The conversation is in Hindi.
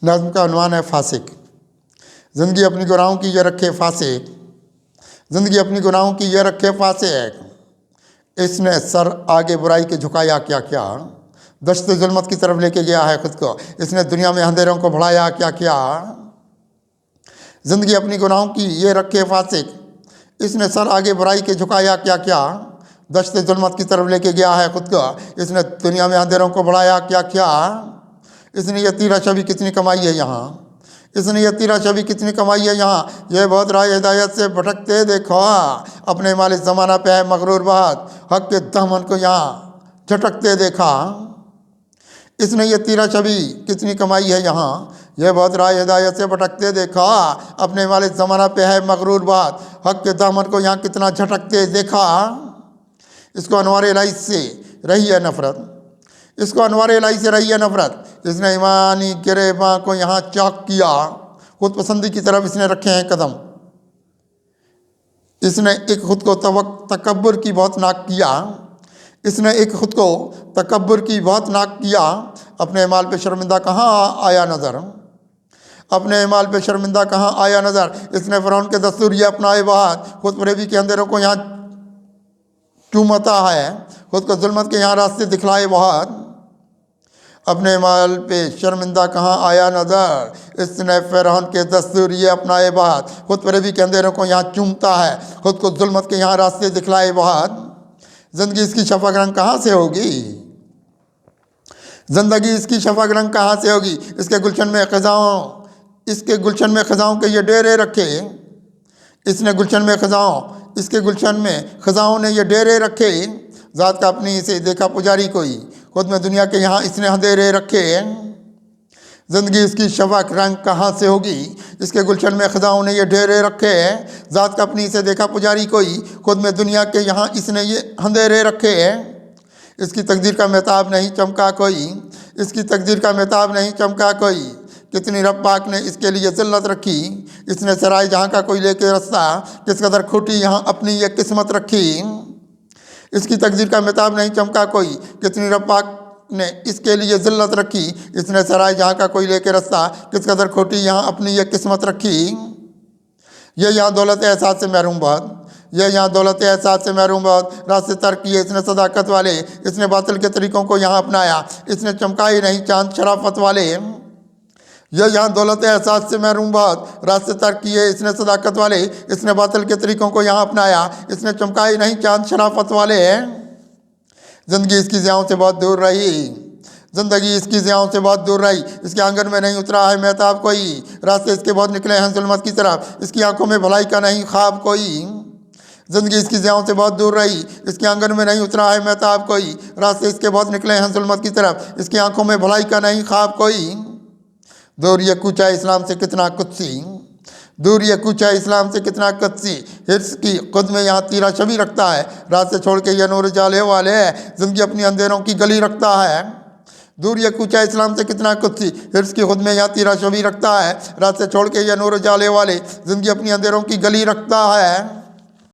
नज़्म का उन्वान है फासिक। ज़िंदगी अपनी गुनाहों की ये रखे फासिक, ज़िंदगी अपनी गुनाहों की ये रखे फासिक। इसने सर आगे बुराई के झुकाया क्या क्या, दश्त जुल्मत की तरफ लेके गया है खुद को। इसने दुनिया में अंधेरों को बढ़ाया क्या क्या। ज़िंदगी अपनी गुनाहों की ये रखे फासिक, इसने सर आगे बुराई के झुकाया क्या क्या, दश्त जुल्मत की तरफ लेके गया है खुद को। इसने दुनिया में अंधेरों को बढ़ाया क्या क्या। इसने ये तीरा शबी कितनी कमाई है यहाँ, इसने ये तीरा शबी कितनी कमाई है यहाँ। ये बहुत राह हिदायत से भटकते देखो, अपने मालिक ज़माना पे है मगरूर बात, हक के दामन को यहाँ झटकते देखा। इसने ये तीरा शबी कितनी कमाई है यहाँ, ये बहुत राह हिदायत से भटकते देखा, अपने मालिक ज़माना पे है मगरूर बात, हक के दामन को यहाँ कितना झटकते देखा। इसको अनवार इलाही से रही है नफ़रत, इसको अनवार इलाही से रही है नफ़रत। इसने ईमानी गिरेबां को यहाँ चाक किया, खुद पसंदी की तरफ इसने रखे हैं कदम। इसने एक खुद को तकब्बुर की बहुत नाक किया, इसने एक खुद को तकब्बुर की बहुत नाक किया। अपने माल पे शर्मिंदा कहाँ आया नज़र, अपने माल पे शर्मिंदा कहाँ आया नज़र। इसने फ़िरौन के दस्तूर ये अपनाए बात, खुद फरेबी के अंधेरों को यहाँ चूमता है, खुद को जुल्मत के यहाँ रास्ते दिखलाए बहुत। अपने माल पे शर्मिंदा कहाँ आया नज़र, इसने फ़िरौन के दस्तूर ये अपनाए बात, खुद फरेबी के अंधेरों को यहाँ चूमता है, खुद को जुल्मत के यहाँ रास्ते दिखलाए बहुत। ज़िंदगी इसकी शफ़क़ रंग कहाँ से होगी, ज़िंदगी इसकी शफ़क़ रंग कहाँ से होगी। इसके गुलशन में ख़ज़ाओं, इसके गुलशन में ख़ज़ाओं के ये डेरे रखे, इसने गुलशन में ख़ज़ाओं, इसके गुलशन में ख़ज़ाओं ने ये डेरे रखे। ज़ात का अपनी से देखा पुजारी कोई, खुद में दुनिया के यहाँ इसने अंधेरे रखे। ज़िंदगी इसकी शफ़क़ रंग कहाँ से होगी, इसके गुलशन में ख़ज़ाओं ने ये डेरे रखे। ज़ात का अपनी से देखा पुजारी कोई, खुद में दुनिया के यहाँ इसने ये अंधेरे रखे। इसकी तकदीर का महताब नहीं चमका कोई, इसकी तकदीर का महताब नहीं चमका कोई। कितनी रब पाक ने इसके लिए ज़िल्लत रखी, इसने सराय जहाँ का कोई लेके रास्ता, किस कदर खोटी यहाँ अपनी ये किस्मत रखी। इसकी तकदीर का महताब नहीं चमका कोई, कितनी रब पाक ने इसके लिए ज़िल्लत रखी। इसने सराय जहाँ का कोई लेके रास्ता, किस कदर खोटी यहाँ अपनी ये किस्मत रखी। ये यहाँ दौलत एहसास से महरूम बहुत, ये यहाँ दौलत एहसास से महरूम बहुत। रास्ते तर्क किए इसने सदाकत वाले, इसने बातिल के तरीक़ों को यहाँ अपनाया, इसने चमकाए नहीं चांद शराफत वाले। ये यहाँ दौलत एहसास से महरूम बहुत, रास्ते तर्क किए इसने सदाकत वाले, इसने बातिल के तरीक़ों को यहाँ अपनाया, इसने चमकाए नहीं चांद शराफत वाले। ज़िंदगी इसकी ज़ियाओं से बहुत दूर रही, ज़िंदगी इसकी ज़ियाओं से बहुत दूर रही। इसके आंगन में नहीं उतरा है महताब कोई, रास्ते इसके बहुत निकले हैं जुल्मत की तरफ, इसकी आंखों में भलाई का नहीं ख्वाब कोई। ज़िंदगी इसकी ज़ियाओं से बहुत दूर रही, इसके आंगन में नहीं उतरा है महताब कोई, रास्ते इसके बहुत निकले हैं जुल्मत की तरफ, इसकी आंखों में भलाई का नहीं ख्वाब कोई। दूर ये कूचा इस्लाम से कितना कुत्सी, दूर ये कूचा इस्लाम से कितना कुत्सी। हिर्स की खुद में यहाँ तीरा शबी रखता है, रात से छोड़ के ये नूर जाले वाले है, ज़िंदगी अपनी अंधेरों की गली रखता है। दूर ये कूचा इस्लाम से कितना कुत्सी, हिर्स की खुद में यहाँ तीरा शबी रखता है, रात से छोड़ के ये नूर जाले वाले, ज़िंदगी अपनी अंधेरों की गली रखता है।